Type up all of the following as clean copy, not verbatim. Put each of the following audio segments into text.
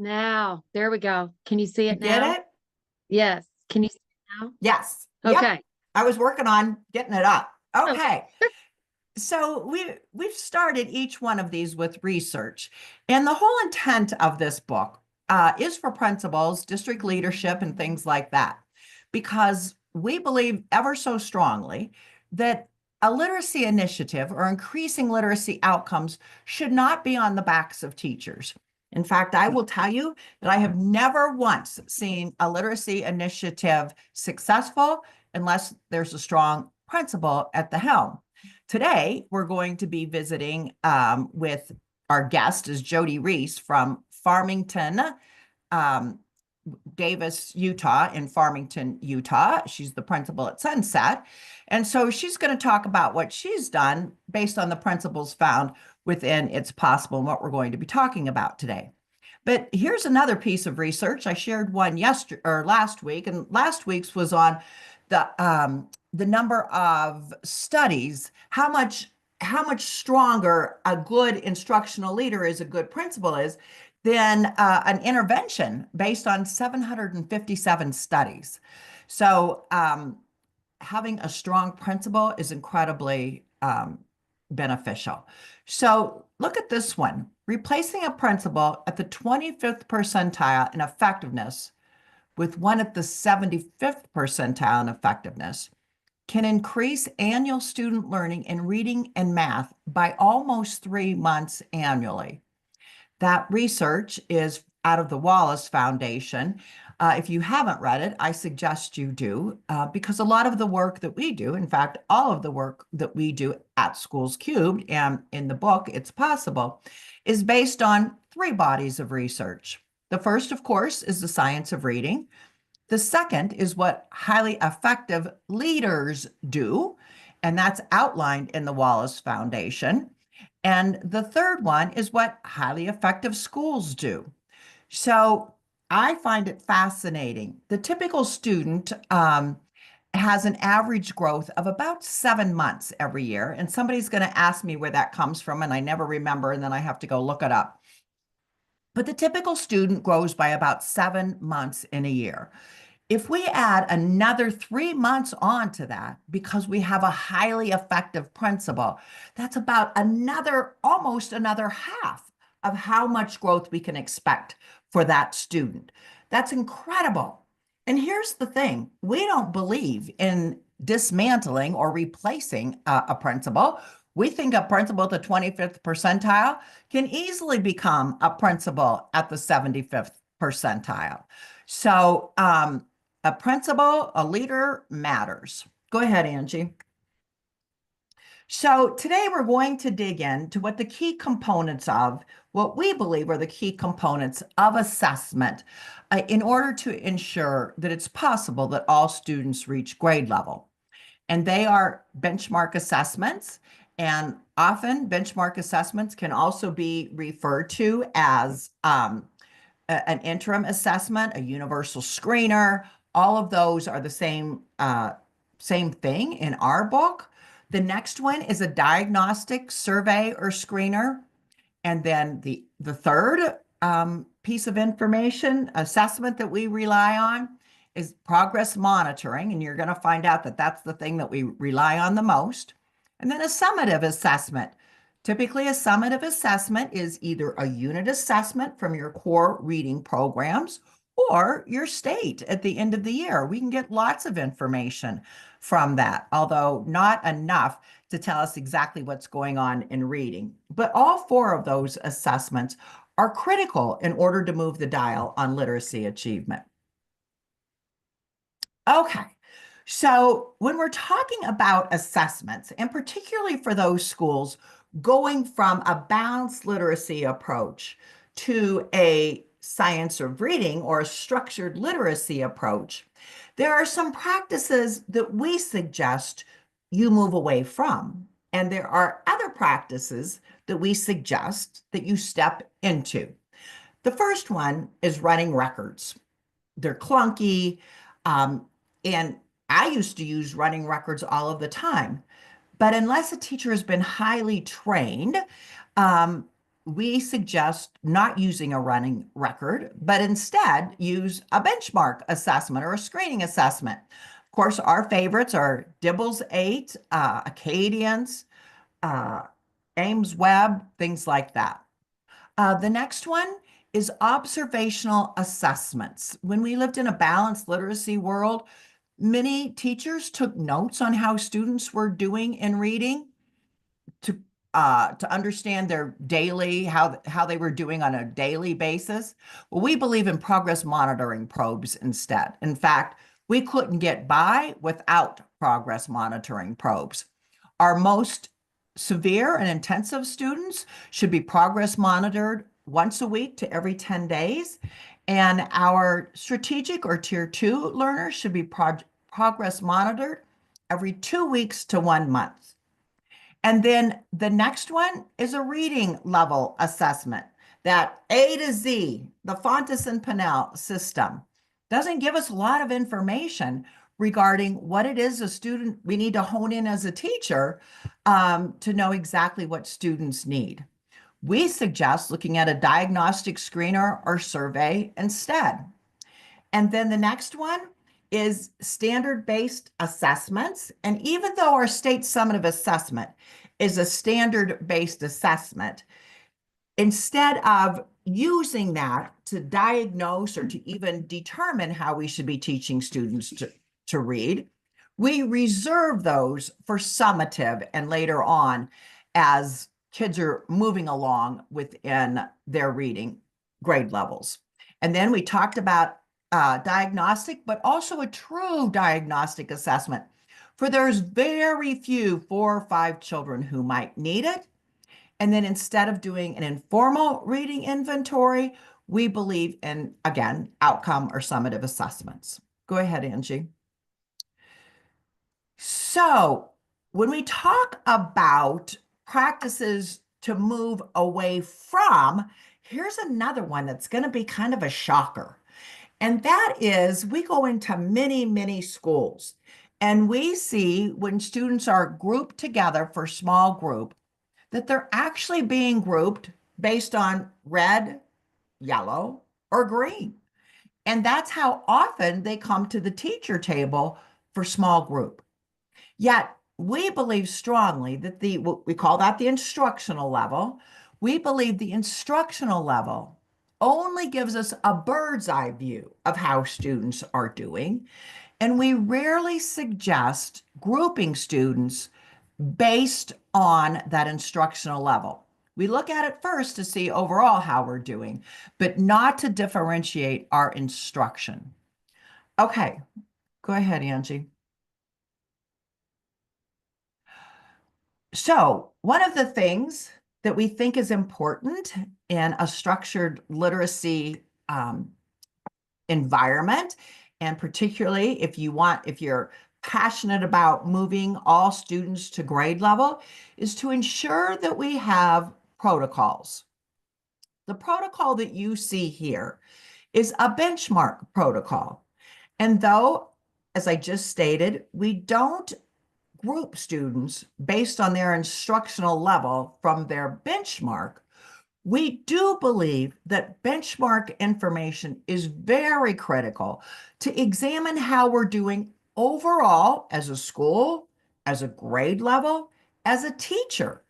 Now, there we go. Can you see You it get now? it? Yes. Can you see it now? Yes. Yep. Okay. I was working on getting it up. Okay. Okay. So we've started each one of these with research, and the whole intent of this book is for principals, district leadership, and things like that, because we believe ever so strongly that a literacy initiative or increasing literacy outcomes should not be on the backs of teachers. In fact, I will tell you that I have never once seen a literacy initiative successful unless there's a strong principal at the helm. Today, we're going to be visiting with our guest is Jody Reese from Farmington, um, Davis, Utah, in Farmington, Utah. She's the principal at Sunset. And so she's going to talk about what she's done based on the principles found within It's Possible and what we're going to be talking about today. But here's another piece of research. I shared one yesterday or last week, and last week's was on the number of studies, how much stronger a good instructional leader is, a good principal is, than an intervention based on 757 studies. So having a strong principal is incredibly beneficial. So look at this one. Replacing a principal at the 25th percentile in effectiveness with one at the 75th percentile in effectiveness can increase annual student learning in reading and math by almost 3 months annually. That research is out of the Wallace Foundation. If you haven't read it, I suggest you do, because a lot of the work that we do, in fact, all of the work that we do at Schools Cubed and in the book, It's Possible, is based on three bodies of research. The first, of course, is the science of reading. The second is what highly effective leaders do, and that's outlined in the Wallace Foundation. And the third one is what highly effective schools do. So I find it fascinating. The typical student has an average growth of about 7 months every year. And somebody's going to ask me where that comes from, and I never remember, and then I have to go look it up. But the typical student grows by about 7 months in a year. If we add another 3 months onto that, because we have a highly effective principal, that's about almost another half of how much growth we can expect for that student. That's incredible. And here's the thing, we don't believe in dismantling or replacing a principal. We think a principal at the 25th percentile can easily become a principal at the 75th percentile. So, a principal, a leader matters. Go ahead, Angie. So today we're going to dig into what the key components of what we believe are the key components of assessment in order to ensure that it's possible that all students reach grade level. And they are benchmark assessments. And often benchmark assessments can also be referred to as an interim assessment, a universal screener. All of those are the same thing in our book. The next one is a diagnostic survey or screener. And then the third piece of information, assessment that we rely on is progress monitoring. And you're going to find out that that's the thing that we rely on the most. And then a summative assessment. Typically, a summative assessment is either a unit assessment from your core reading programs or your state at the end of the year. We can get lots of information from that, although not enough to tell us exactly what's going on in reading. But all four of those assessments are critical in order to move the dial on literacy achievement. Okay, so when we're talking about assessments, and particularly for those schools going from a balanced literacy approach to a science of reading or a structured literacy approach, there are some practices that we suggest you move away from. And there are other practices that we suggest that you step into. The first one is running records. They're clunky. And I used to use running records all of the time. But unless a teacher has been highly trained, um, we suggest not using a running record, but instead use a benchmark assessment or a screening assessment. Of course, our favorites are Dibble's 8, Acadians, uh, Ames Webb, things like that. The next one is observational assessments. When we lived in a balanced literacy world, many teachers took notes on how students were doing in reading to understand their daily how they were doing on a daily basis. Well, we believe in progress monitoring probes instead. In fact, we couldn't get by without progress monitoring probes. Our most severe and intensive students should be progress monitored once a week to every 10 days. And our strategic or tier 2 learners should be progress monitored every 2 weeks to 1 month. And then the next one is a reading level assessment. That A to Z, the Fontes and Pinnell system, doesn't give us a lot of information regarding what it is a student we need to hone in as a teacher to know exactly what students need. We suggest looking at a diagnostic screener or survey instead. And then the next one is standard-based assessments. And even though our state summative assessment is a standard-based assessment, instead of using that to diagnose or to even determine how we should be teaching students to read, we reserve those for summative and later on as kids are moving along within their reading grade levels. And then we talked about diagnostic, but also a true diagnostic assessment. For there's very few 4 or 5 children who might need it. And then instead of doing an informal reading inventory, we believe in, again, outcome or summative assessments. Go ahead, Angie. So when we talk about practices to move away from, here's another one that's going to be kind of a shocker. And that is we go into many, many schools and we see when students are grouped together for small group, that they're actually being grouped based on red, yellow, or green. And that's how often they come to the teacher table for small group. Yet we believe strongly that we call that the instructional level. We believe the instructional level only gives us a bird's eye view of how students are doing. And we rarely suggest grouping students based on that instructional level. We look at it first to see overall how we're doing, but not to differentiate our instruction. Okay, go ahead, Angie. So one of the things that we think is important in a structured literacy environment, and particularly if you're passionate about moving all students to grade level, is to ensure that we have protocols. The protocol that you see here is a benchmark protocol. And though, as I just stated, we don't group students based on their instructional level from their benchmark, we do believe that benchmark information is very critical to examine how we're doing overall as a school, as a grade level, as a teacher.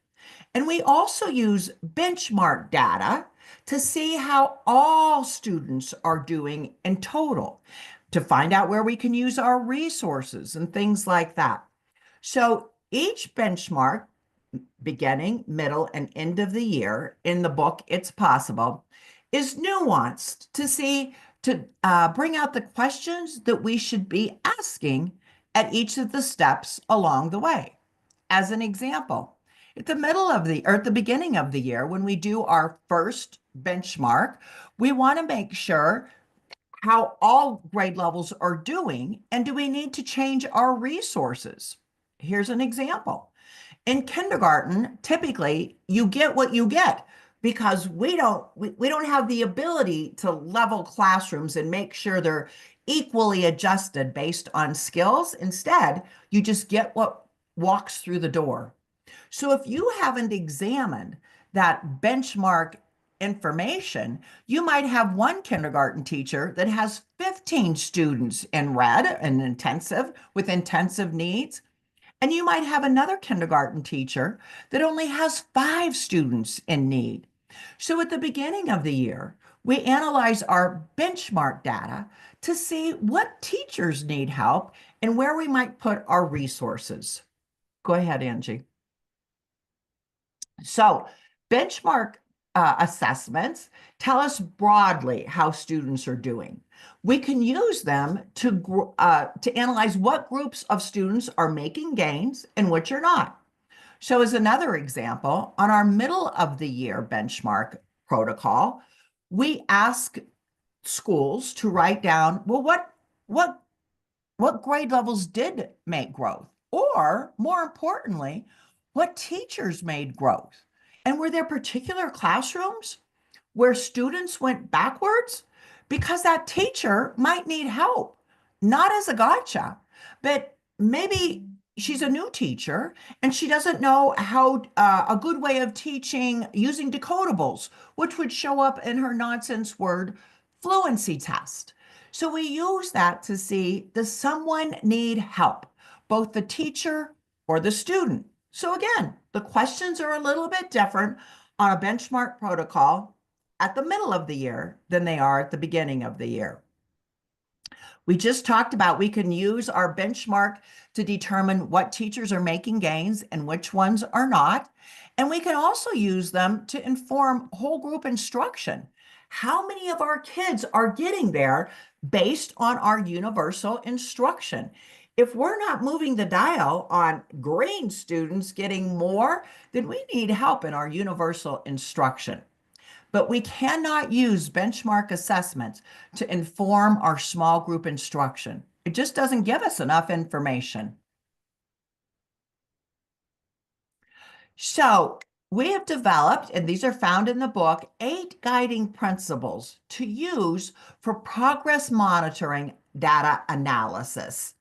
And we also use benchmark data to see how all students are doing in total, to find out where we can use our resources and things like that. So each benchmark, beginning, middle, and end of the year in the book, It's Possible, is nuanced to bring out the questions that we should be asking at each of the steps along the way. As an example, at the beginning of the year, when we do our first benchmark, we want to make sure how all grade levels are doing, and do we need to change our resources? Here's an example. In kindergarten, typically you get what you get because we don't have the ability to level classrooms and make sure they're equally adjusted based on skills. Instead, you just get what walks through the door. So if you haven't examined that benchmark information, you might have one kindergarten teacher that has 15 students in red and intensive with intensive needs. And you might have another kindergarten teacher that only has 5 students in need. So at the beginning of the year, we analyze our benchmark data to see what teachers need help and where we might put our resources. Go ahead, Angie. So benchmark assessments tell us broadly how students are doing. We can use them to analyze what groups of students are making gains and which are not. So as another example, on our middle of the year benchmark protocol, we ask schools to write down, well, what grade levels did make growth? Or more importantly, what teachers made growth? And were there particular classrooms where students went backwards? Because that teacher might need help, not as a gotcha, but maybe she's a new teacher and she doesn't know how a good way of teaching using decodables, which would show up in her nonsense word fluency test. So we use that to see, does someone need help, both the teacher or the student? So again, the questions are a little bit different on a benchmark protocol at the middle of the year than they are at the beginning of the year. We just talked about we can use our benchmark to determine what teachers are making gains and which ones are not. And we can also use them to inform whole group instruction. How many of our kids are getting there based on our universal instruction? If we're not moving the dial on green students getting more, then we need help in our universal instruction. But we cannot use benchmark assessments to inform our small group instruction. It just doesn't give us enough information. So we have developed, and these are found in the book, 8 guiding principles to use for progress monitoring data analysis.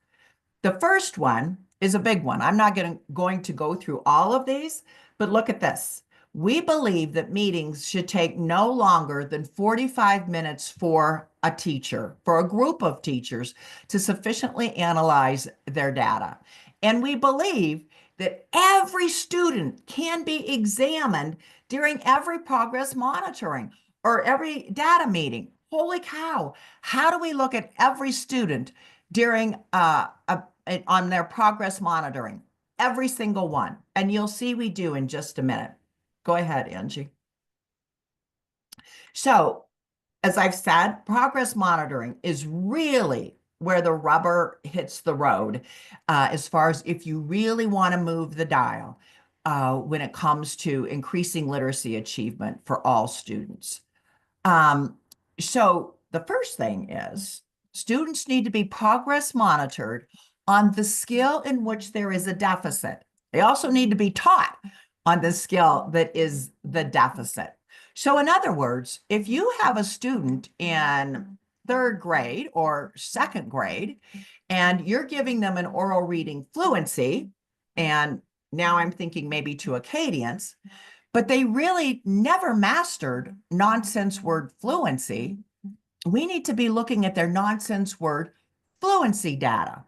The first one is a big one. I'm not going to go through all of these, but look at this. We believe that meetings should take no longer than 45 minutes for a teacher, for a group of teachers, to sufficiently analyze their data. And we believe that every student can be examined during every progress monitoring or every data meeting. Holy cow, how do we look at every student during on their progress monitoring? Every single one. And you'll see we do in just a minute. Go ahead, Angie. So, as I've said, progress monitoring is really where the rubber hits the road as far as if you really want to move the dial when it comes to increasing literacy achievement for all students. So the first thing is students need to be progress monitored on the skill in which there is a deficit. They also need to be taught on the skill that is the deficit. So in other words, if you have a student in 3rd grade or 2nd grade, and you're giving them an oral reading fluency, and now I'm thinking maybe to a cadence, but they really never mastered nonsense word fluency, we need to be looking at their nonsense word fluency data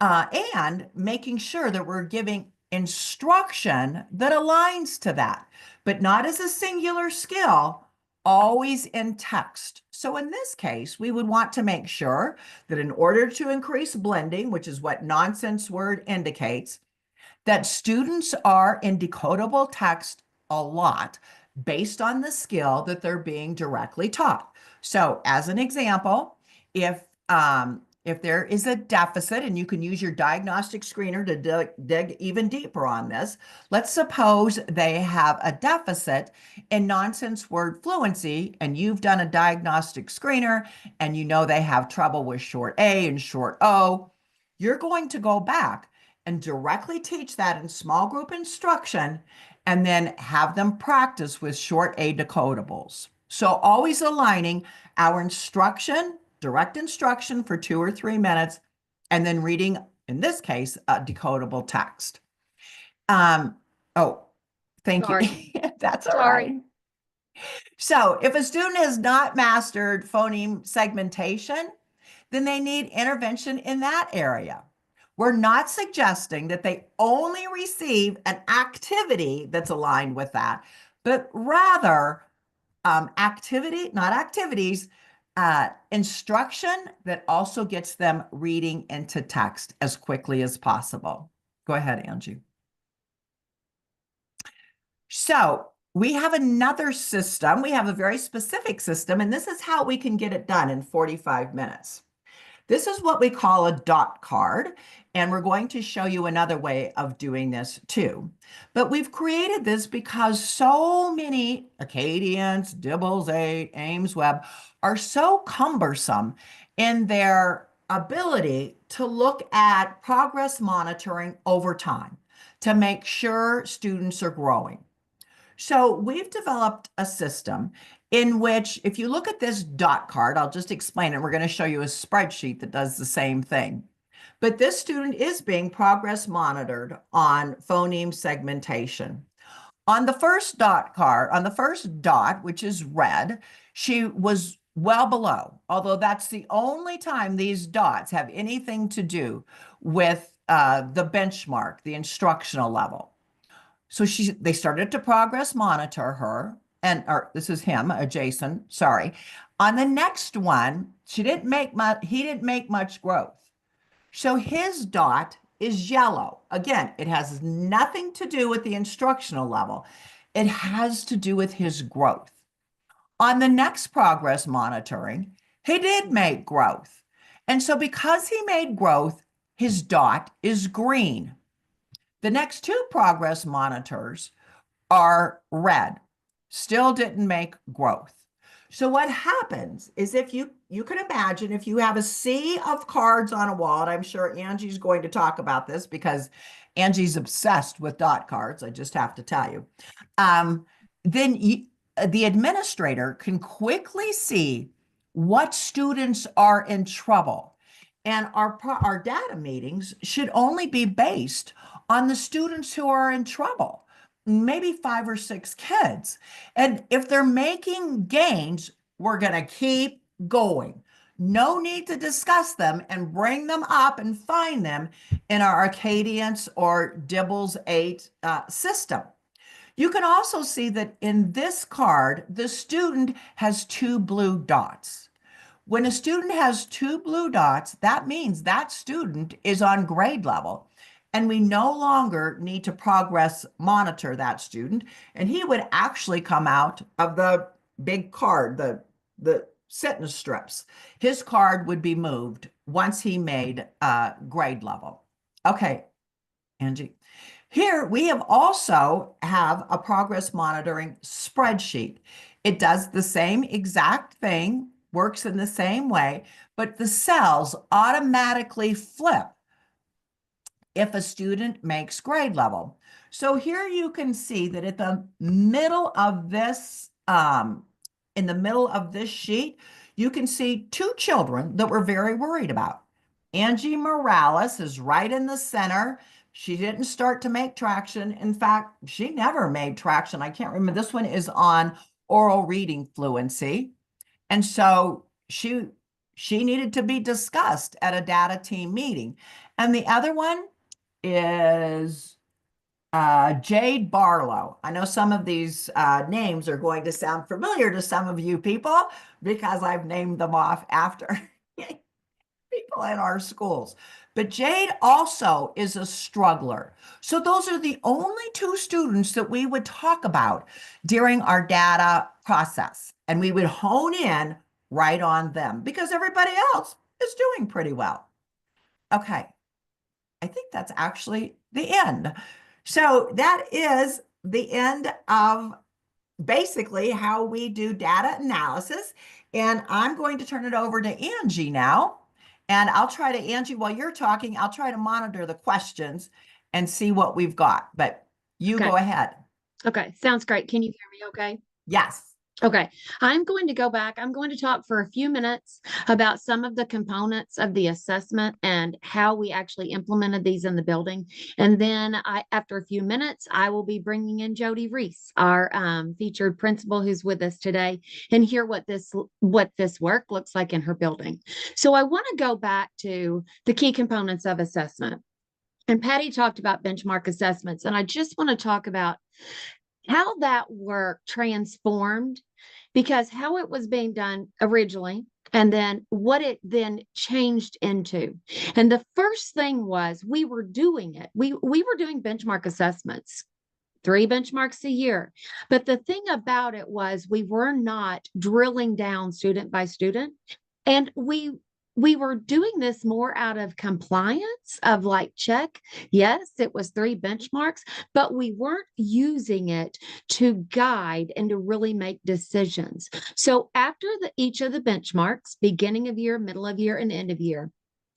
and making sure that we're giving instruction that aligns to that, but not as a singular skill, always in text. So in this case, we would want to make sure that in order to increase blending, which is what nonsense word indicates, that students are in decodable text a lot based on the skill that they're being directly taught. So as an example, if there is a deficit, and you can use your diagnostic screener to dig even deeper on this, let's suppose they have a deficit in nonsense word fluency, and you've done a diagnostic screener, and you know they have trouble with short A and short O, you're going to go back and directly teach that in small group instruction, and then have them practice with short A decodables. So always aligning our instruction, direct instruction for 2 or 3 minutes, and then reading, in this case, a decodable text. Oh, Thank you. Sorry. That's all right. Sorry. So if a student has not mastered phoneme segmentation, then they need intervention in that area. We're not suggesting that they only receive an activity that's aligned with that, but rather activity, not activities, instruction that also gets them reading into text as quickly as possible. Go ahead, Angie. So we have another system. We have a very specific system, and this is how we can get it done in 45 minutes. This is what we call a dot card, and we're going to show you another way of doing this too. But we've created this because so many Acadians, Dibbles 8, Ames Web are so cumbersome in their ability to look at progress monitoring over time to make sure students are growing. So we've developed a system in which, if you look at this dot card, I'll just explain it. We're going to show you a spreadsheet that does the same thing. But this student is being progress monitored on phoneme segmentation. On the first dot card, on the first dot, which is red, she was well below, although that's the only time these dots have anything to do with the benchmark, the instructional level. So they started to progress monitor her, or this is him, Jason, sorry. On the next one, he didn't make much growth. So his dot is yellow. Again, it has nothing to do with the instructional level. It has to do with his growth. On the next progress monitoring, he did make growth. And so because he made growth, his dot is green. The next two progress monitors are red, still didn't make growth. So what happens is if you can imagine if you have a sea of cards on a wall, and I'm sure Angie's going to talk about this because Angie's obsessed with dot cards, I just have to tell you, then the administrator can quickly see what students are in trouble. And our data meetings should only be based on the students who are in trouble, maybe 5 or 6 kids. And if they're making gains, we're going to keep going. No need to discuss them and bring them up and find them in our Acadians or Dibbles 8 system. You can also see that in this card, the student has 2 blue dots. When a student has 2 blue dots, that means that student is on grade level, and we no longer need to progress monitor that student, and he would actually come out of the big card, the sentence strips. His card would be moved once he made grade level. Okay, Angie. Here we also have a progress monitoring spreadsheet. It does the same exact thing, works in the same way, but the cells automatically flip if a student makes grade level. So here you can see that at the middle of this, in the middle of this sheet, you can see 2 children that we're very worried about. Angie Morales is right in the center. She didn't start to make traction. In fact, she never made traction. I can't remember. This one is on oral reading fluency. And so she needed to be discussed at a data team meeting. And the other one is Jade Barlow. I know some of these names are going to sound familiar to some of you people because I've named them off after people in our schools. But Jade also is a struggler. So those are the only 2 students that we would talk about during our data process. And we would hone in right on them because everybody else is doing pretty well. Okay. I think that's actually the end. So that is the end of basically how we do data analysis. And I'm going to turn it over to Angie now. And I'll try to, Angie, while you're talking, I'll try to monitor the questions and see what we've got. But you go ahead. Okay, sounds great. Can you hear me okay? Yes. Okay, I'm going to go back. I'm going to talk for a few minutes about some of the components of the assessment and how we actually implemented these in the building. And then after a few minutes, I will be bringing in Jody Reese, our featured principal who's with us today, and hear what this work looks like in her building. So I want to go back to the key components of assessment. And Patti talked about benchmark assessments, and I just want to talk about how that work transformed, because how it was being done originally and then what it then changed into. And the first thing was we were doing it. We were doing benchmark assessments, 3 benchmarks a year. But the thing about it was we were not drilling down student by student. And we were doing this more out of compliance of like check. Yes, it was 3 benchmarks, but we weren't using it to guide and to really make decisions. So after each of the benchmarks, beginning of year, middle of year, and end of year,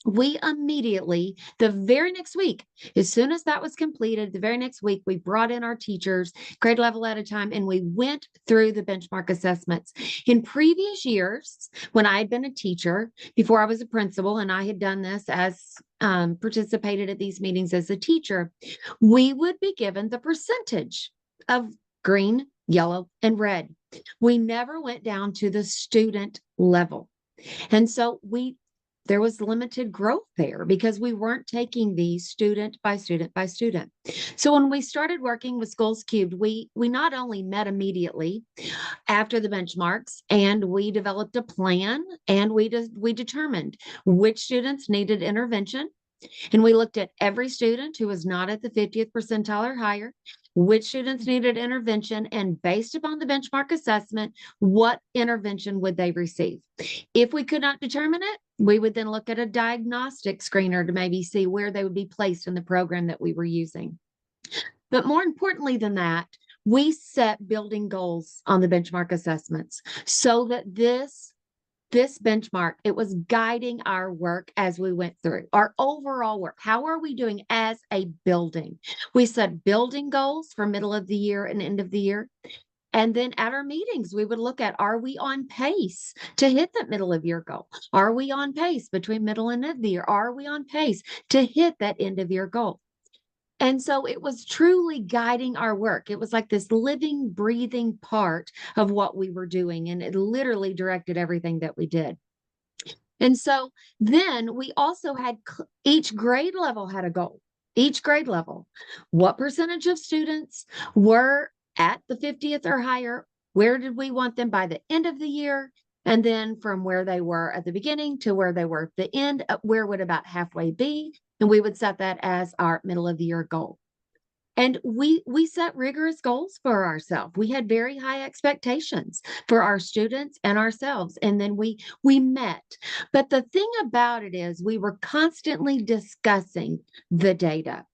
we immediately, the very next week, as soon as that was completed, the very next week, we brought in our teachers, grade level at a time, and we went through the benchmark assessments. In previous years, when I had been a teacher, before I was a principal, and I had done this as participated at these meetings as a teacher, we would be given the percentage of green, yellow, and red. We never went down to the student level. And so there was limited growth there because we weren't taking these student by student by student. So when we started working with Schools Cubed, we not only met immediately after the benchmarks, and we developed a plan, and we determined which students needed intervention. And we looked at every student who was not at the 50th percentile or higher, which students needed intervention, and based upon the benchmark assessment, what intervention would they receive? If we could not determine it, we would then look at a diagnostic screener to maybe see where they would be placed in the program that we were using. But more importantly than that, we set building goals on the benchmark assessments so that this benchmark, it was guiding our work as we went through our overall work. How are we doing as a building? We set building goals for middle of the year and end of the year. And then at our meetings, we would look at, are we on pace to hit that middle of year goal? Are we on pace between middle and end of the year? Are we on pace to hit that end of year goal? And so it was truly guiding our work. It was like this living, breathing part of what we were doing. And it literally directed everything that we did. And so then we also had each grade level had a goal. Each grade level, what percentage of students were at the 50th or higher? Where did we want them by the end of the year? And then from where they were at the beginning to where they were at the end, where would about halfway be? And we would set that as our middle of the year goal. And we set rigorous goals for ourselves. We had very high expectations for our students and ourselves. And then we met. But the thing about it is we were constantly discussing the data,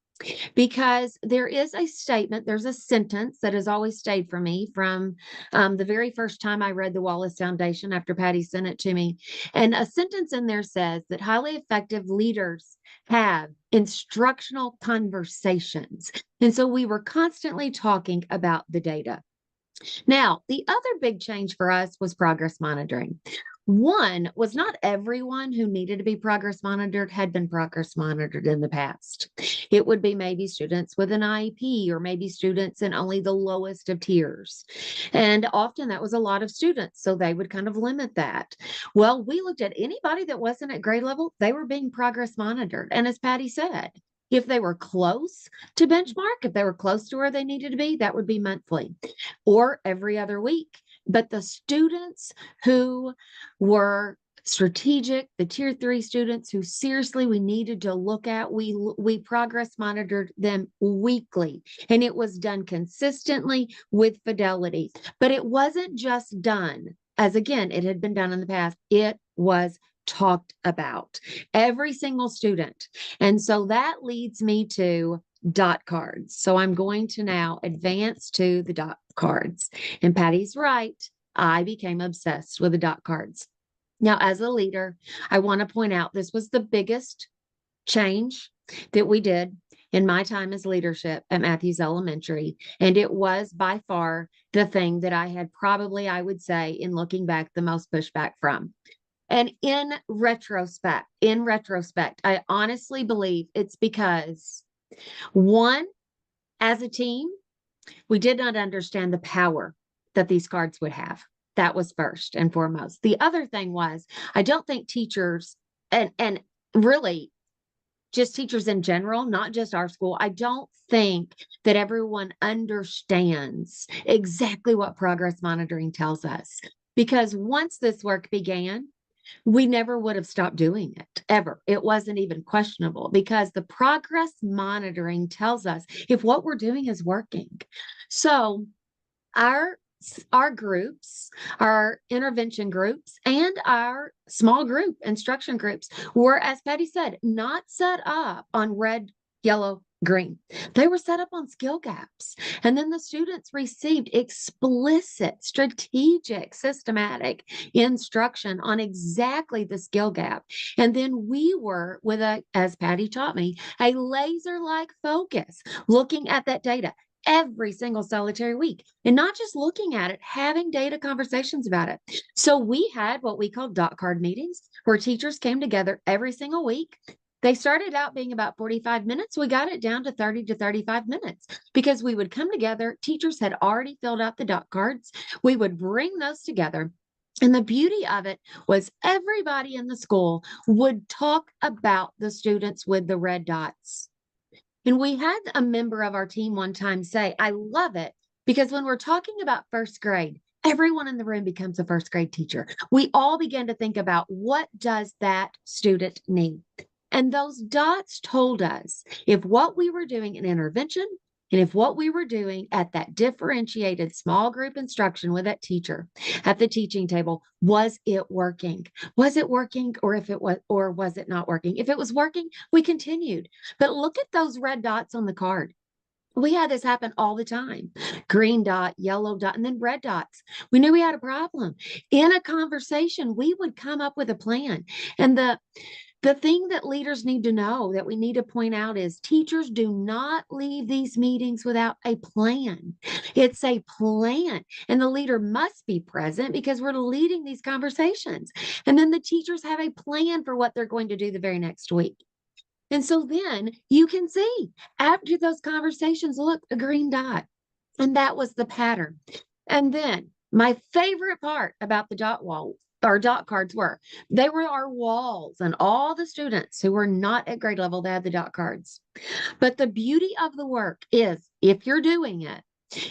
because there is a statement, there's a sentence that has always stayed for me from the very first time I read the Wallace Foundation after Patti sent it to me. And a sentence in there says that highly effective leaders have instructional conversations. And so we were constantly talking about the data. Now, the other big change for us was progress monitoring. One was not everyone who needed to be progress monitored had been progress monitored in the past. It would be maybe students with an IEP, or maybe students in only the lowest of tiers. And often that was a lot of students, so they would kind of limit that. Well, we looked at anybody that wasn't at grade level, they were being progress monitored. And as Patti said, if they were close to benchmark, if they were close to where they needed to be, that would be monthly or every other week. But the students who were strategic, the tier 3 students who seriously we needed to look at, we progress monitored them weekly, and it was done consistently with fidelity. But it wasn't just done as, again, it had been done in the past. It was talked about, every single student. And so that leads me to dot cards. So I'm going to now advance to the dot cards. And Patti's right. I became obsessed with the dot cards. Now, as a leader, I want to point out this was the biggest change that we did in my time as leadership at Matthews Elementary. And it was by far the thing that I had probably, I would say, in looking back, the most pushback from. And in retrospect, I honestly believe it's because one, as a team, we did not understand the power that these cards would have. That was first and foremost. The other thing was, I don't think teachers and really just teachers in general, not just our school, I don't think that everyone understands exactly what progress monitoring tells us. Because once this work began, we never would have stopped doing it ever. It wasn't even questionable because the progress monitoring tells us if what we're doing is working. So our our groups, our intervention groups, and our small group instruction groups were, as Patty said, not set up on red, yellow, green. They were set up on skill gaps. And then the students received explicit, strategic, systematic instruction on exactly the skill gap. And then we were with as Patty taught me, a laser-like focus, looking at that data every single solitary week and not just looking at it, having data conversations about it. So we had what we called dot card meetings where teachers came together every single week. They started out being about 45 minutes. We got it down to 30 to 35 minutes because we would come together. Teachers had already filled out the dot cards. We would bring those together. And the beauty of it was everybody in the school would talk about the students with the red dots. And we had a member of our team one time say, I love it because when we're talking about first grade, everyone in the room becomes a first grade teacher. We all begin to think about what does that student need? And those dots told us if what we were doing in intervention and if what we were doing at that differentiated small group instruction with that teacher at the teaching table, was it working? Was it working or was it not working? If it was working, we continued. But look at those red dots on the card. We had this happen all the time. Green dot, yellow dot, and then red dots. We knew we had a problem. In a conversation, we would come up with a plan. And the thing that leaders need to know that we need to point out is teachers do not leave these meetings without a plan. It's a plan, and the leader must be present because we're leading these conversations. And then the teachers have a plan for what they're going to do the very next week. And so then you can see after those conversations, look, a green dot. And that was the pattern. And then my favorite part about the dot wall our dot cards were they were our walls, and all the students who were not at grade level, they had the dot cards. But the beauty of the work is if you're doing it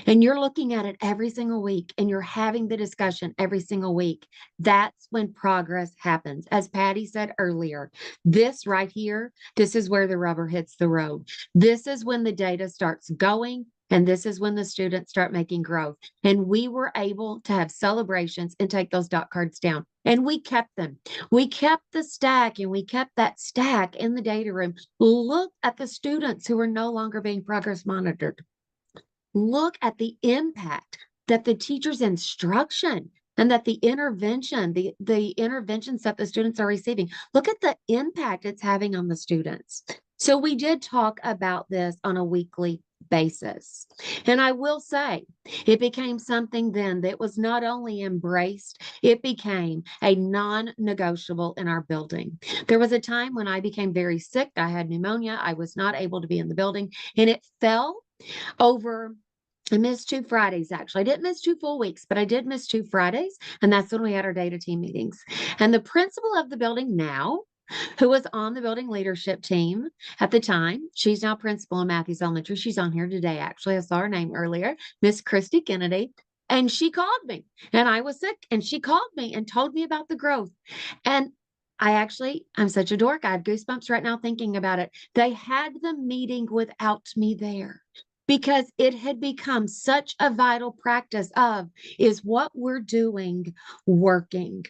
and you're looking at it every single week and you're having the discussion every single week, that's when progress happens. As Patty said earlier, this right here, this is where the rubber hits the road. This is when the data starts going. And this is when the students start making growth. And we were able to have celebrations and take those dot cards down. And we kept them. We kept the stack and we kept that stack in the data room. Look at the students who are no longer being progress monitored. Look at the impact that the teacher's instruction and that the interventions that the students are receiving. Look at the impact it's having on the students. So we did talk about this on a weekly basis. And I will say, it became something then that was not only embraced, it became a non-negotiable in our building. There was a time when I became very sick. I had pneumonia. I was not able to be in the building, and it fell over. I missed 2 Fridays, actually. I didn't miss 2 full weeks, but I did miss 2 Fridays. And that's when we had our data team meetings. And the principal of the building now, who was on the building leadership team at the time, she's now principal in Matthews Elementary. She's on here today, actually. I saw her name earlier, Miss Christy Kennedy. And she called me, and I was sick. And she called me and told me about the growth. And I'm such a dork. I have goosebumps right now thinking about it. They had the meeting without me there, because it had become such a vital practice of, is what we're doing working?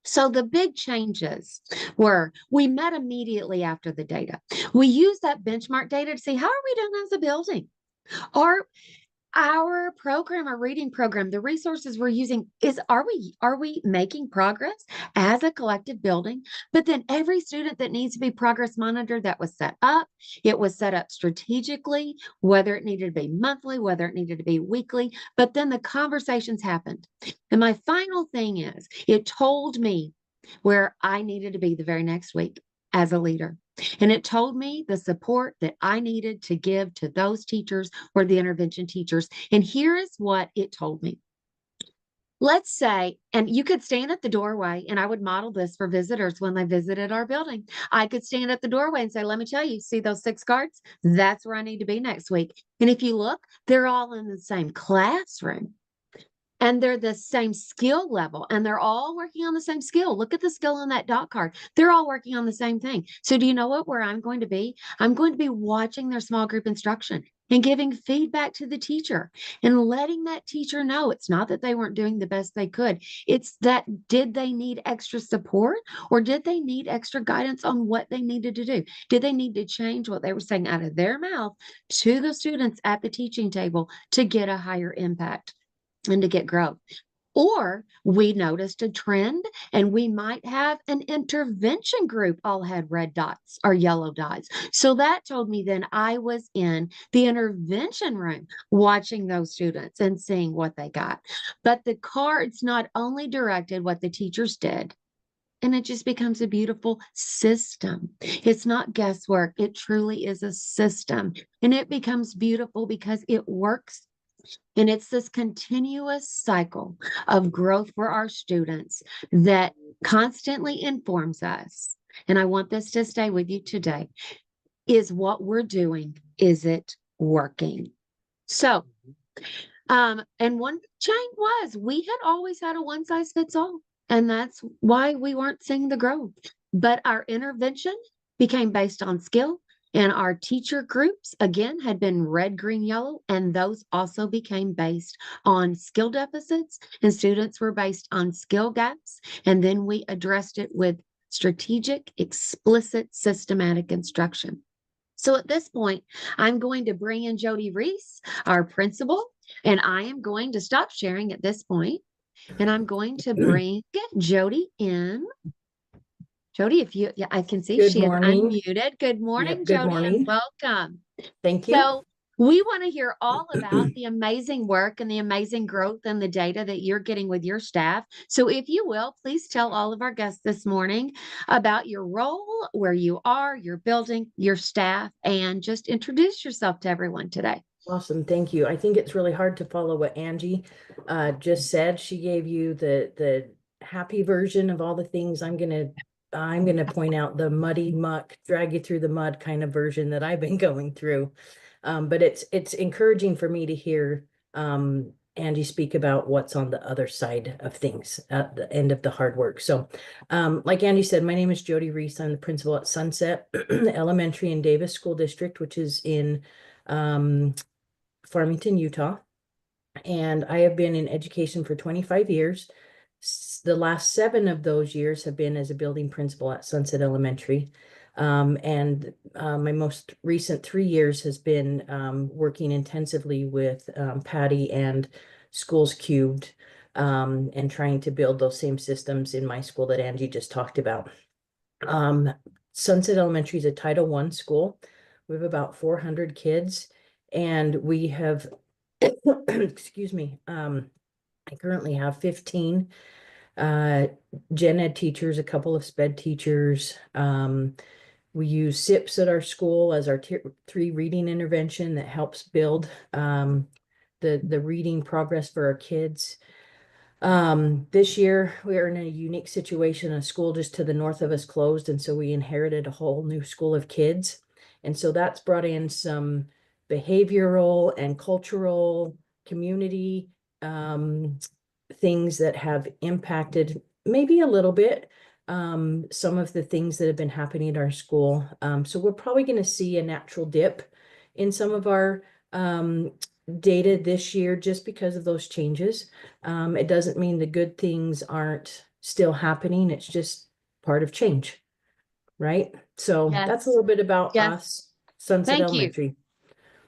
So the big changes were we met immediately after the data. We used that benchmark data to see how are we doing as a building? our program, our reading program, the resources we're using are we making progress as a collective building? But then every student that needs to be progress monitored, that was set up, it was set up strategically, whether it needed to be monthly, whether it needed to be weekly, but then the conversations happened. And my final thing is, it told me where I needed to be the very next week as a leader. And it told me the support that I needed to give to those teachers or the intervention teachers. And here is what it told me. Let's say, and you could stand at the doorway, and I would model this for visitors when they visited our building. I could stand at the doorway and say, let me tell you, see those 6 cards? That's where I need to be next week. And if you look, they're all in the same classroom. And they're the same skill level, and they're all working on the same skill. Look at the skill on that dot card. They're all working on the same thing. So do you know where I'm going to be? I'm going to be watching their small group instruction and giving feedback to the teacher and letting that teacher know it's not that they weren't doing the best they could. It's that, did they need extra support, or did they need extra guidance on what they needed to do? Did they need to change what they were saying out of their mouth to the students at the teaching table to get a higher impact and to get growth? Or we noticed a trend and we might have an intervention group all had red dots or yellow dots. So that told me then I was in the intervention room watching those students and seeing what they got. But the cards not only directed what the teachers did, and it just becomes a beautiful system. It's not guesswork. It truly is a system. And it becomes beautiful because it works. And it's this continuous cycle of growth for our students that constantly informs us. And I want this to stay with you today. Is what we're doing, is it working? So, and one change was we had always had a one size fits all. And that's why we weren't seeing the growth. But our intervention became based on skill. And our teacher groups, again, had been red, green, yellow, and those also became based on skill deficits, and students were based on skill gaps. And then we addressed it with strategic, explicit, systematic instruction. So at this point, I'm going to bring in Jody Reese, our principal, and I am going to stop sharing at this point, and I'm going to bring Jody in. Jody, if you, yeah, I can see Good she is morning. unmuted. Good morning, Yep, good Jody, and morning. welcome. Thank you. So we want to hear all about the amazing work and the amazing growth and the data that you're getting with your staff. So if you will, please tell all of our guests this morning about your role, where you are, your building, your staff, and just introduce yourself to everyone today. Awesome, thank you. I think it's really hard to follow what Angie just said. She gave you the happy version of all the things. I'm gonna point out the muddy muck, drag you through the mud kind of version that I've been going through. But it's encouraging for me to hear Angie speak about what's on the other side of things at the end of the hard work. So like Angie said, my name is Jody Reese. I'm the principal at Sunset Elementary in Davis School District, which is in Farmington, Utah. And I have been in education for 25 years. The last 7 of those years have been as a building principal at Sunset Elementary. And my most recent 3 years has been working intensively with Patti and Schools Cubed, and trying to build those same systems in my school that Angie just talked about. Sunset Elementary is a Title I school. We have about 400 kids, and we have, excuse me, I currently have 15 gen ed teachers, a couple of sped teachers. We use SIPs at our school as our tier 3 reading intervention that helps build the reading progress for our kids. This year we are in a unique situation. A school just to the north of us closed, and so we inherited a whole new school of kids. And so that's brought in some behavioral and cultural community things that have impacted maybe a little bit some of the things that have been happening at our school. So we're probably going to see a natural dip in some of our data this year just because of those changes. It doesn't mean the good things aren't still happening. It's just part of change, right? So that's a Yes. little bit about Yes. us, Sunset Thank you. Elementary.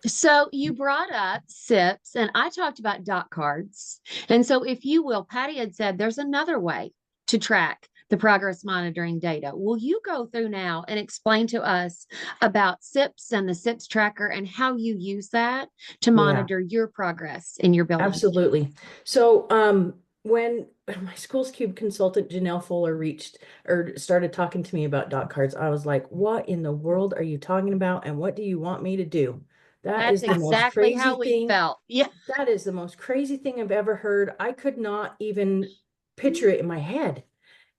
So you brought up SIPs, and I talked about dot cards. And so, if you will, Patty had said there's another way to track the progress monitoring data. Will you go through now and explain to us about SIPs and the SIPs tracker and how you use that to Yeah. monitor your progress in your building? Absolutely. So, when my Schools Cube consultant Janelle Fuller reached or started talking to me about dot cards, I was like, what in the world are you talking about? And what do you want me to do? That That's is the most exactly crazy how we thing. felt. Yeah. That is the most crazy thing I've ever heard. I could not even picture it in my head.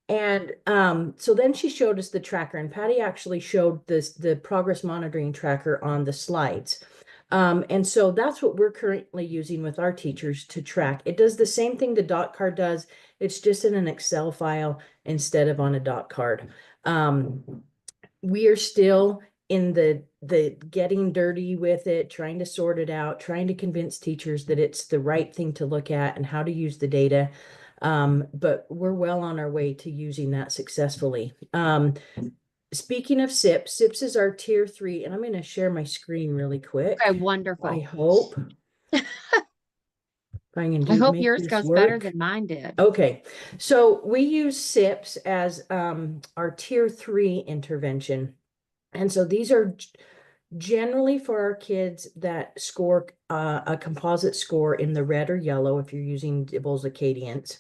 And so then she showed us the tracker, and Patty actually showed the progress monitoring tracker on the slides. And so that's what we're currently using with our teachers to track. It does the same thing the dot card does. It's just in an Excel file instead of on a dot card. We are still in the getting dirty with it, trying to sort it out, trying to convince teachers that it's the right thing to look at and how to use the data. But we're well on our way to using that successfully. Speaking of SIPs, SIPs is our tier 3, and I'm going to share my screen really quick. Okay, I wonderful. hope I can I indeed hope make yours this goes better work. than mine did. Okay, so we use SIPs as our tier 3 intervention. And so these are generally for our kids that score a composite score in the red or yellow if you're using Dibble's Acadians.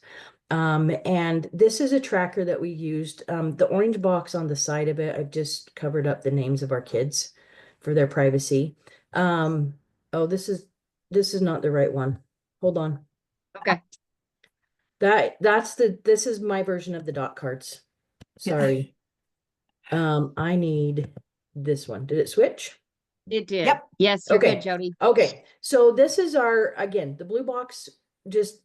And this is a tracker that we used. The orange box on the side of it, I've just covered up the names of our kids for their privacy. Oh, this is not the right one. Hold on. Okay. This is my version of the dot cards. Sorry. I need this one. Did it switch? It did. Yep. Yes, you're good, Okay. Jody. Okay. So this is our, again, the blue box, just,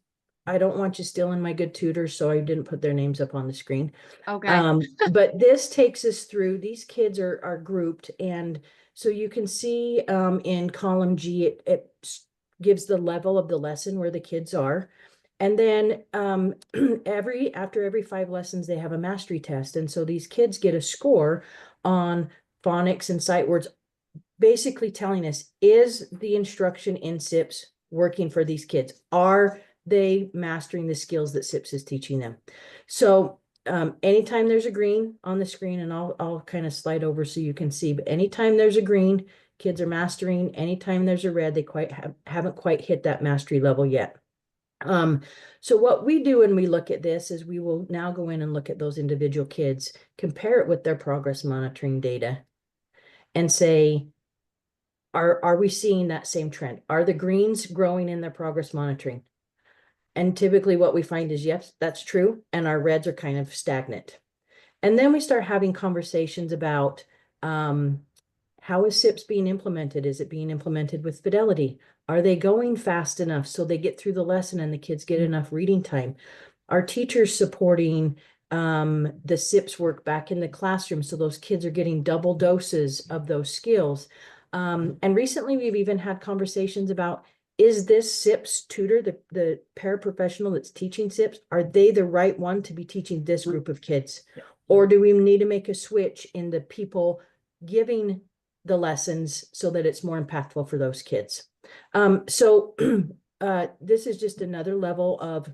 I don't want you stealing my good tutors, so I didn't put their names up on the screen. Okay. But this takes us through, these kids are grouped, and so you can see in column G, it gives the level of the lesson where the kids are. And then after every 5 lessons, they have a mastery test. And so these kids get a score on phonics and sight words, basically telling us, is the instruction in SIPs working for these kids? Are they mastering the skills that SIPs is teaching them? So anytime there's a green on the screen, and I'll kind of slide over so you can see, but anytime there's a green, kids are mastering. Anytime there's a red, they haven't quite hit that mastery level yet. So what we do when we look at this is we will now go in and look at those individual kids, compare it with their progress monitoring data, and say, are we seeing that same trend? Are the greens growing in their progress monitoring? And typically what we find is, yes, that's true. And our reds are kind of stagnant. And then we start having conversations about how is SIPs being implemented? Is it being implemented with fidelity? Are they going fast enough so they get through the lesson and the kids get enough reading time? Are teachers supporting the SIPs work back in the classroom so those kids are getting double doses of those skills? And recently we've even had conversations about, is this SIPs tutor, the paraprofessional that's teaching SIPs, are they the right one to be teaching this group of kids? Or do we need to make a switch in the people giving the lessons so that it's more impactful for those kids? So this is just another level of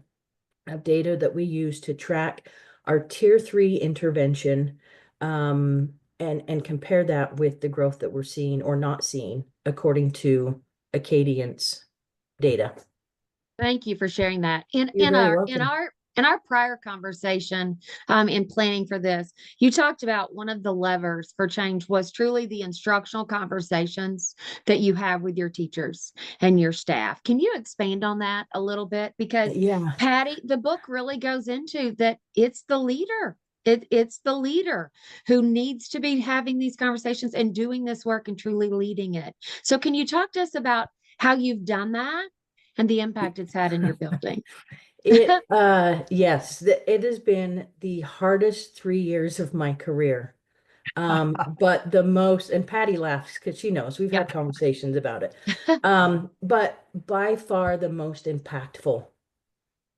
data that we use to track our tier 3 intervention, and compare that with the growth that we're seeing or not seeing according to Acadians data. Thank you for sharing that. In You're in very our welcome. in our prior conversation, in planning for this, you talked about one of the levers for change was truly the instructional conversations that you have with your teachers and your staff. Can you expand on that a little bit? Because Yeah. Patty, the book really goes into that it's the leader. It's the leader who needs to be having these conversations and doing this work and truly leading it. So can you talk to us about how you've done that and the impact it's had in your building? Yes, it has been the hardest 3 years of my career. But the most, and Patty laughs because she knows we've had conversations about it. But by far the most impactful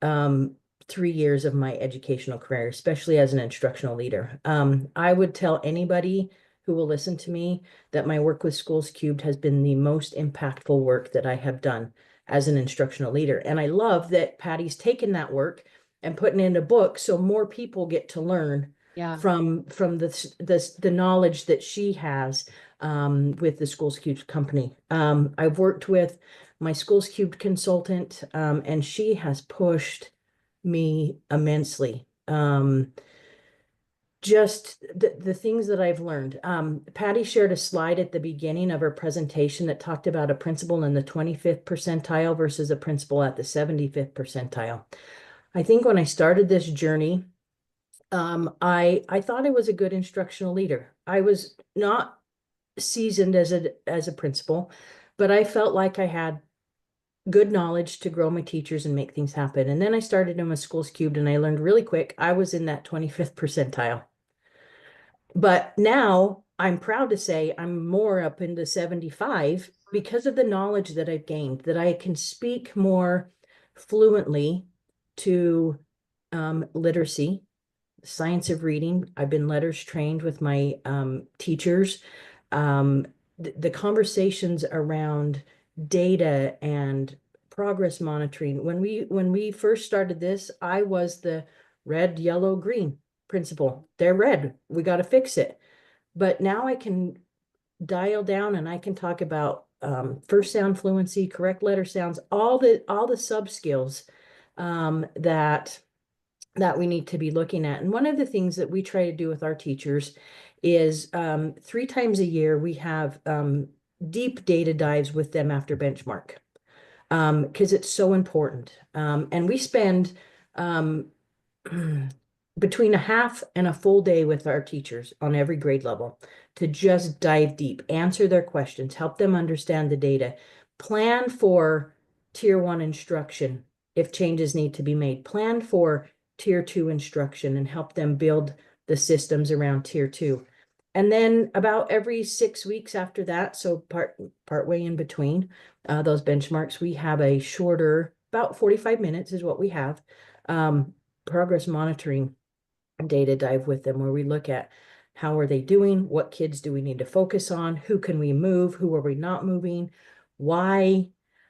3 years of my educational career, especially as an instructional leader. I would tell anybody who will listen to me that my work with Schools Cubed has been the most impactful work that I have done as an instructional leader. And I love that Patty's taken that work and putting it in a book so more people get to learn from the knowledge that she has with the Schools Cubed company. I've worked with my Schools Cubed consultant, and she has pushed me immensely. Just the things that I've learned. Patty shared a slide at the beginning of her presentation that talked about a principal in the 25th percentile versus a principal at the 75th percentile. I think when I started this journey, I thought I was a good instructional leader. I was not seasoned as a principal, but I felt like I had good knowledge to grow my teachers and make things happen. And then I started in my Schools Cubed, and I learned really quick I was in that 25th percentile. But now I'm proud to say I'm more up into 75 because of the knowledge that I've gained, that I can speak more fluently to literacy, science of reading. I've been letters trained with my teachers. The conversations around data and progress monitoring. When we first started this, I was the red, yellow, green principal. They're red. We got to fix it. But now I can dial down and I can talk about first sound fluency, correct letter sounds, all the sub skills that we need to be looking at. And one of the things that we try to do with our teachers is 3 times a year we have deep data dives with them after benchmark, because it's so important. And we spend between a half and a full day with our teachers on every grade level to just dive deep, answer their questions, help them understand the data, plan for tier 1 instruction if changes need to be made, plan for tier 2 instruction, and help them build the systems around tier 2. And then about every 6 weeks after that, so partway in between those benchmarks, we have a shorter, about 45 minutes is what we have, progress monitoring data dive with them, where we look at how are they doing, what kids do we need to focus on, who can we move, who are we not moving, why,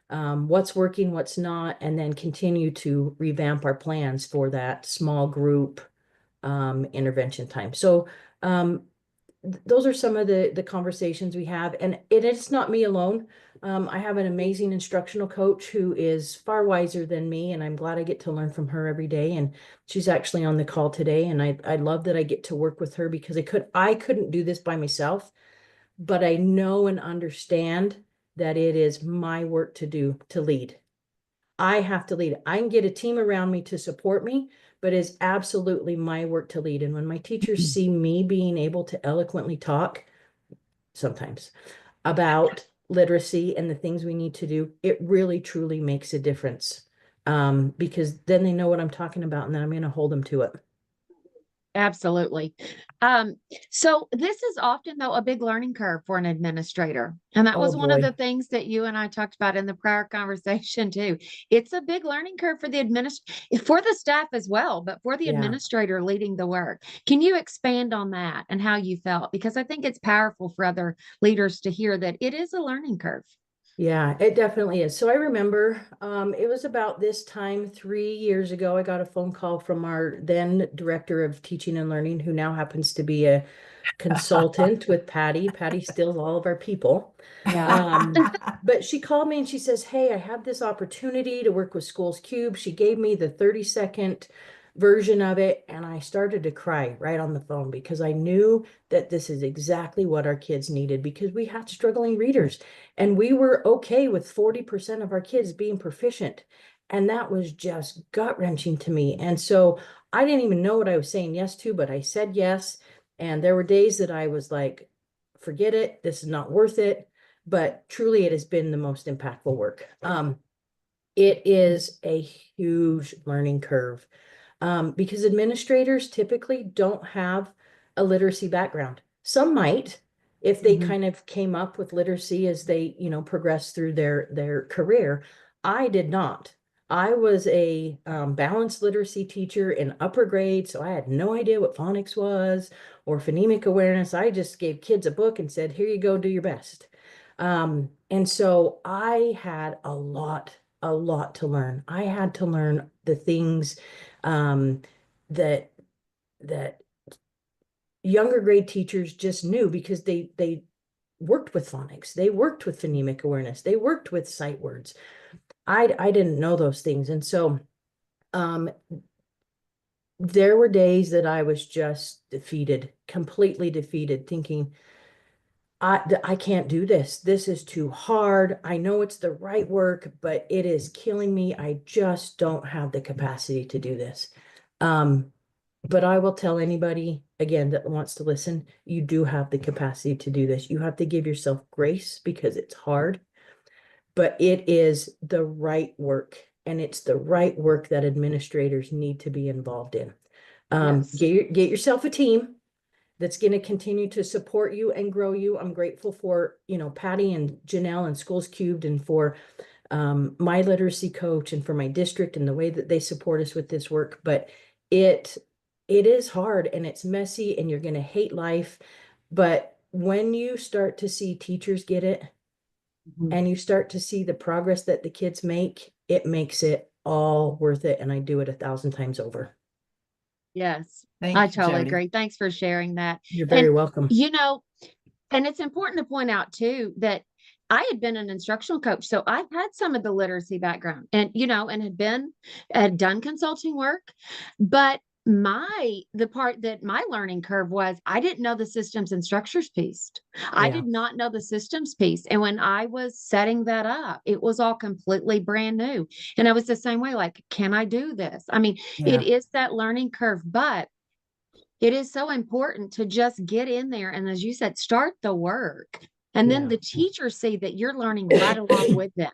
what's working, what's not, and then continue to revamp our plans for that small group intervention time. So those are some of the conversations we have, and it's not me alone. I have an amazing instructional coach who is far wiser than me, and I'm glad I get to learn from her every day. And she's actually on the call today, and I love that I get to work with her because I couldn't do this by myself, but I know and understand that it is my work to do, to lead. I have to lead. I can get a team around me to support me, but it's absolutely my work to lead. And when my teachers see me being able to eloquently talk, sometimes, about literacy and the things we need to do, it really truly makes a difference, because then they know what I'm talking about, and then I'm going to hold them to it. Absolutely. So this is often, though, a big learning curve for an administrator. And that was one of the things that you and I talked about in the prior conversation too. It's a big learning curve for the for the staff as well, but for the administrator leading the work. Can you expand on that and how you felt? Because I think it's powerful for other leaders to hear that it is a learning curve. Yeah, it definitely is. So I remember it was about this time 3 years ago, I got a phone call from our then director of teaching and learning, who now happens to be a consultant with Patti. Patti steals all of our people. But she called me and she says, hey, I have this opportunity to work with Schools Cube. She gave me the 30-second version of it, and I started to cry right on the phone because I knew that this is exactly what our kids needed, because we had struggling readers and we were okay with 40% of our kids being proficient. And that was just gut-wrenching to me. And so I didn't even know what I was saying yes to, but I said yes. And there were days that I was like, forget it, this is not worth it. But truly, it has been the most impactful work. It is a huge learning curve, because administrators typically don't have a literacy background. Some might, if they kind of came up with literacy as they, progress through their career. I did not. I was a balanced literacy teacher in upper grade, so I had no idea what phonics was or phonemic awareness. I just gave kids a book and said, here you go, do your best. And so I had a lot to learn. I had to learn the things that that younger grade teachers just knew because they worked with phonics, they worked with phonemic awareness, they worked with sight words. I didn't know those things. And so um, there were days that I was just defeated, completely defeated, thinking, I can't do this. This is too hard. I know it's the right work, but it is killing me. I just don't have the capacity to do this. But I will tell anybody again that wants to listen, you do have the capacity to do this. You have to give yourself grace because it's hard, but it is the right work, and it's the right work that administrators need to be involved in. Yes. Get yourself a team that's going to continue to support you and grow you. I'm grateful for, Patti and Janelle and Schools Cubed, and for my literacy coach, and for my district and the way that they support us with this work. But it is hard and it's messy and you're going to hate life. But when you start to see teachers get it, and you start to see the progress that the kids make, it makes it all worth it. And I do it 1,000 times over. Yes, Thank I you, totally Jody. agree. Thanks for sharing that. You're very And, welcome. and it's important to point out too that I had been an instructional coach, so I've had some of the literacy background, and and had done consulting work, but the part that my learning curve was, I didn't know the systems and structures piece. I Yeah. did not know the systems piece. And when I was setting that up, it was all completely brand new. And I was the same way, like, can I do this? I mean, it is that learning curve, but it is so important to just get in there. And as you said, start the work. And then Yeah. the teachers see that you're learning right along with them.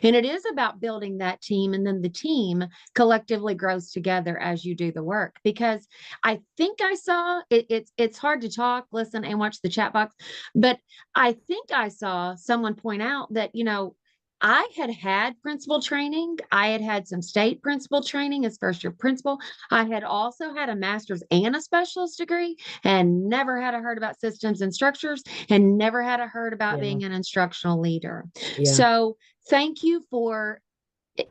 And it is about building that team. And then the team collectively grows together as you do the work. Because I think I saw it's hard to talk, listen, and watch the chat box. But I think I saw someone point out that, I had principal training. I had some state principal training as first year principal. I had also had a master's and a specialist degree, and never had I heard about systems and structures, and never had I heard about Yeah. being an instructional leader. Yeah. So thank you for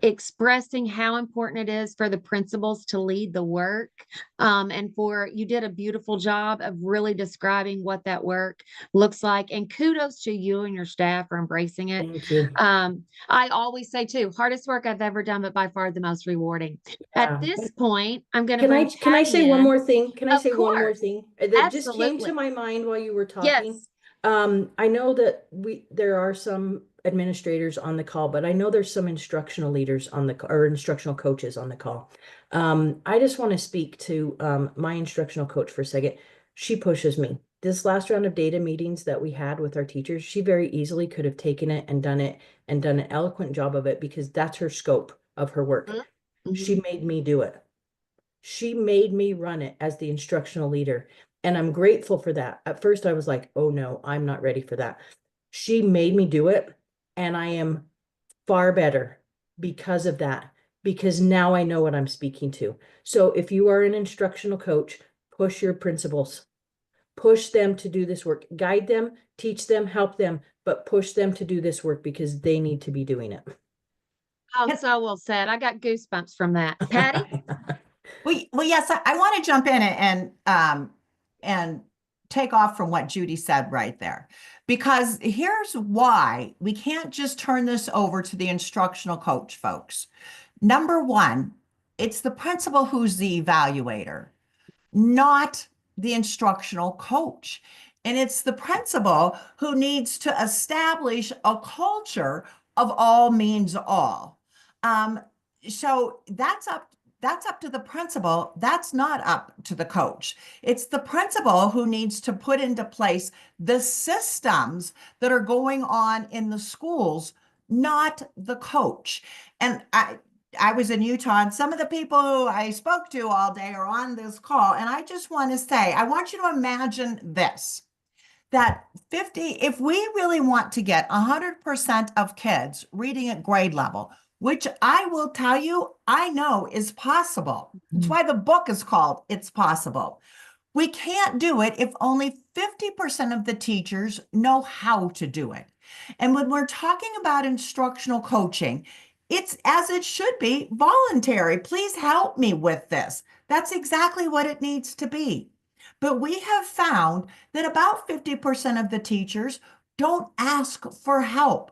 expressing how important it is for the principals to lead the work. And you did a beautiful job of really describing what that work looks like. And kudos to you and your staff for embracing it. Thank you. I always say too, hardest work I've ever done, but by far the most rewarding. At Yeah. this point, I'm going to Can I bring can I Patti say one in. more thing? Can I Of say one more course. thing that just came to Absolutely. my mind while you were talking? Yes. I know that there are some administrators on the call, but I know there's some instructional leaders on or instructional coaches on the call. I just want to speak to my instructional coach for a second. She pushes me. This last round of data meetings that we had with our teachers, she very easily could have taken it and done an eloquent job of it, because that's her scope of her work. Mm-hmm. She made me do it. She made me run it as the instructional leader. And I'm grateful for that. At first, I was like, oh no, I'm not ready for that. She made me do it. And I am far better because of that, because now I know what I'm speaking to. So if you are an instructional coach, push your principals, push them to do this work, guide them, teach them, help them, but push them to do this work because they need to be doing it. Oh, so well said. I got goosebumps from that. Patti? Well, yes, I want to jump in and take off from what Judy said right there, because here's why we can't just turn this over to the instructional coach folks. Number one, it's the principal who's the evaluator, not the instructional coach. And it's the principal who needs to establish a culture of all means all. So that's up to the principal. That's not up to the coach. It's the principal who needs to put into place the systems that are going on in the schools, not the coach. And I was in Utah, and some of the people who I spoke to all day are on this call. And I just want to say, I want you to imagine this, that if we really want to get 100% of kids reading at grade level, which I will tell you, I know is possible. That's why the book is called It's Possible. We can't do it if only 50% of the teachers know how to do it. And when we're talking about instructional coaching, it's as it should be voluntary. Please help me with this. That's exactly what it needs to be. But we have found that about 50% of the teachers don't ask for help.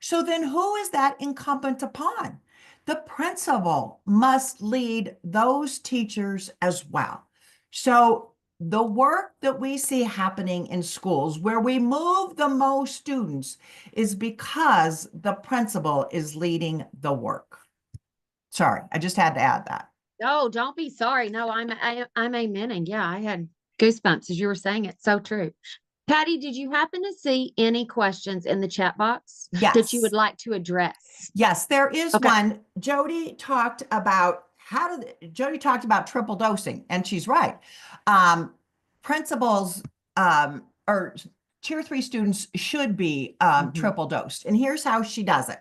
So then who is that incumbent upon? The principal must lead those teachers as well. So the work that we see happening in schools where we move the most students is because the principal is leading the work. Sorry, I just had to add that. Oh, don't be sorry. No, I'm amening. Yeah, I had goosebumps as you were saying it. So true. Patty, did you happen to see any questions in the chat box that you Yes. would like to address? Yes, there is Okay. one. Jody talked about Jody talked about triple dosing, and she's right. Principals or tier 3 students should be triple dosed. And here's how she does it.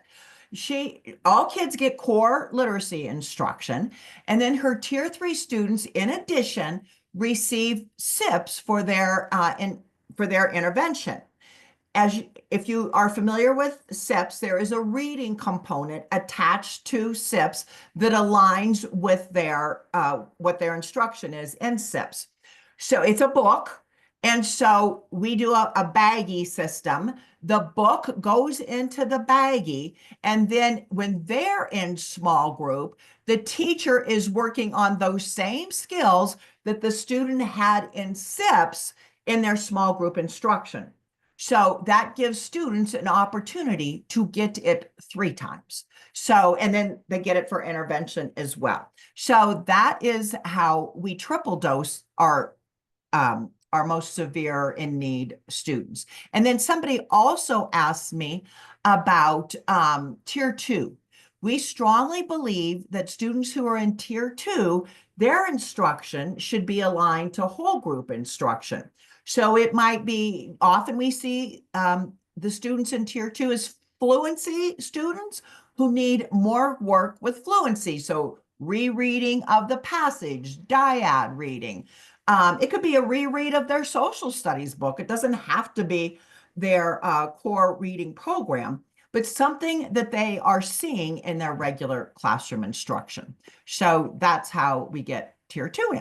All kids get core literacy instruction, and then her tier 3 students, in addition, receive SIPs for their intervention. If you are familiar with SIPs, there is a reading component attached to SIPs that aligns with their what their instruction is in SIPs. So it's a book. And so we do a baggie system. The book goes into the baggie. And then when they're in small group, the teacher is working on those same skills that the student had in SIPs in their small group instruction. So that gives students an opportunity to get it 3 times. So, and then they get it for intervention as well. So that is how we triple dose our most severe in need students. And then somebody also asked me about tier 2. We strongly believe that students who are in tier 2, their instruction should be aligned to whole group instruction. So it might be, often we see the students in tier 2 as fluency students who need more work with fluency. So rereading of the passage, dyad reading. It could be a reread of their social studies book. It doesn't have to be their core reading program, but something that they are seeing in their regular classroom instruction. So that's how we get tier 2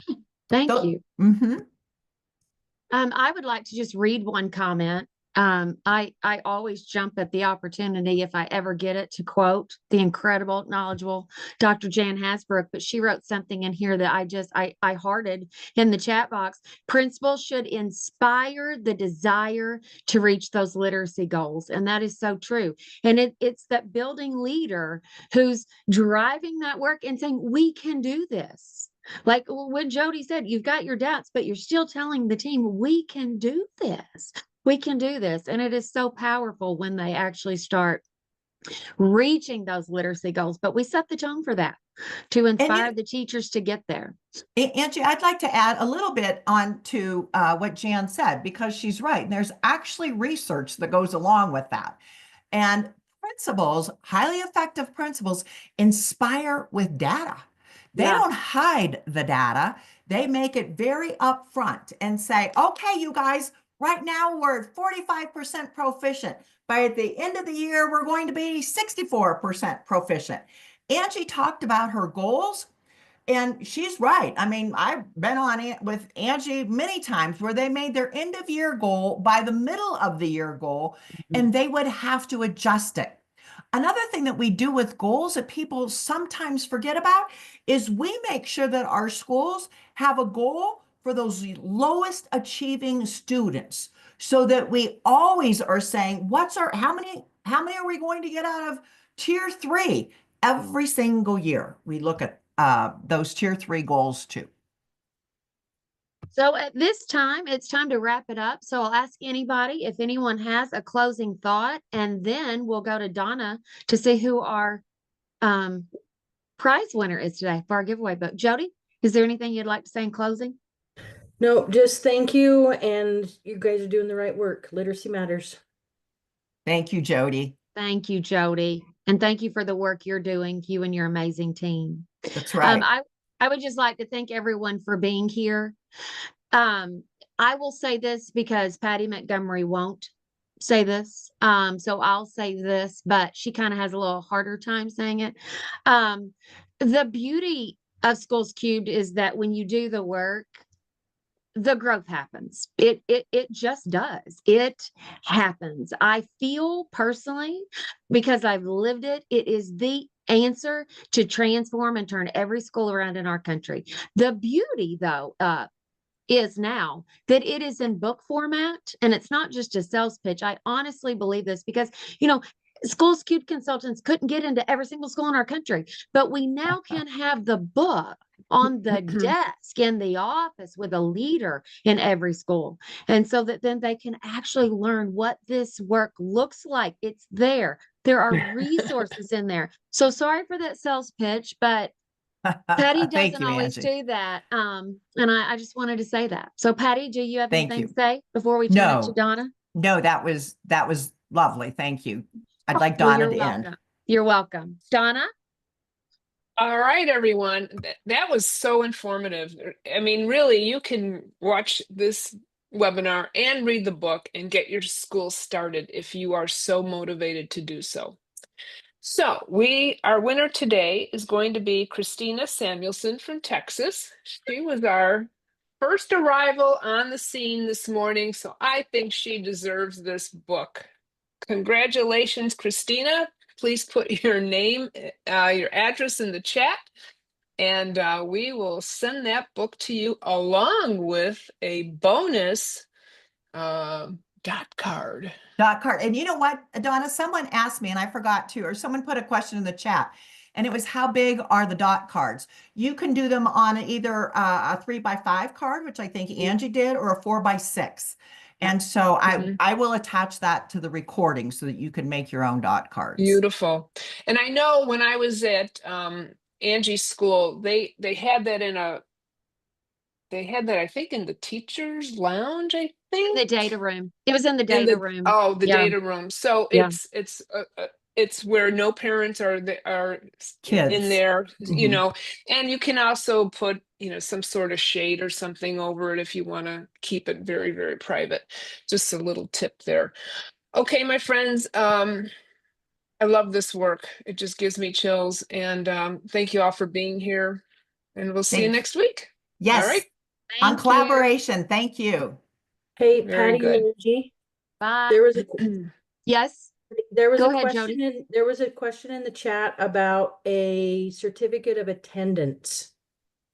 in. Thank you. Mm-hmm. I would like to just read one comment. I always jump at the opportunity if I ever get it to quote the incredible, knowledgeable Dr. Jan Hasbrook, but she wrote something in here that I hearted in the chat box. Principals should inspire the desire to reach those literacy goals. And that is so true. And it's that building leader who's driving that work and saying, we can do this. Like when Jody said, you've got your doubts, but you're still telling the team, we can do this. We can do this. And it is so powerful when they actually start reaching those literacy goals. But we set the tone for that to inspire the teachers to get there. Angie, I'd like to add a little bit on to what Jan said, because she's right. And there's actually research that goes along with that. And principals, highly effective principals, inspire with data. They don't hide the data. They make it very upfront and say, okay, you guys, right now we're at 45% proficient. By the end of the year, we're going to be 64% proficient. Angie talked about her goals, and she's right. I mean, I've been on it with Angie many times where they made their end of year goal by the middle of the year goal, and they would have to adjust it. Another thing that we do with goals that people sometimes forget about is we make sure that our schools have a goal for those lowest achieving students, so that we always are saying, how many are we going to get out of tier 3 every single year? We look at those tier 3 goals too. So at this time, it's time to wrap it up. So I'll ask anybody if anyone has a closing thought, and then we'll go to Donna to see who our prize winner is today for our giveaway book. Jody, is there anything you'd like to say in closing? No, just thank you. And you guys are doing the right work. Literacy matters. Thank you, Jody. Thank you, Jody. And thank you for the work you're doing, you and your amazing team. That's right. I would just like to thank everyone for being here. I will say this because Patti Montgomery won't say this. So I'll say this, but she kind of has a little harder time saying it. The beauty of Schools Cubed is that when you do the work, the growth happens. It just does. It happens. I feel personally, because I've lived it, it is the answer to transform and turn every school around in our country. The beauty, though, is now that it is in book format and it's not just a sales pitch. I honestly believe this because, Schools Cubed consultants couldn't get into every single school in our country, but we now can have the book on the desk in the office with a leader in every school. And so that then they can actually learn what this work looks like. It's there. There are resources in there. So sorry for that sales pitch, but Patti Thank doesn't you, always Angie. do that. And I just wanted to say that. So Patti, do you have Thank anything you. to say before we turn it to No, Donna? no, that was lovely. Thank you. I'd like Well, Donna you're to end. welcome. You're welcome. Donna? All right, everyone. That was so informative. I mean, really, you can watch this webinar and read the book and get your school started if you are so motivated to do so. So our winner today is going to be Christina Samuelson from Texas. She was our first arrival on the scene this morning, so I think she deserves this book. Congratulations, Christina. Please put your name, your address in the chat, and we will send that book to you along with a bonus dot card. Dot card. And you know what, Donna, someone asked me and I forgot to, or someone put a question in the chat, and it was, how big are the dot cards? You can do them on either a 3x5 card, which I think Angie did, or a 4x6. And so I will attach that to the recording so that you can make your own dot cards. Beautiful. And I know when I was at Angie's school, they had that I think in the teacher's lounge, I think. The data room. It was in the data room. Oh, the Yeah. data room. So Yeah. it's where no parents are Kids. in there, Mhm. and you can also put, some sort of shade or something over it if you want to keep it very, very private. Just a little tip there. Okay, my friends, I love this work. It just gives me chills, and thank you all for being here, and we'll see you Thank you. next week. Yes. All right. On Thank you. collaboration. Thank you. Hey, Very Patti good. and Angie, Bye. there was a Yes. there was Go a ahead, question Jody. there was a question in the chat about a certificate of attendance.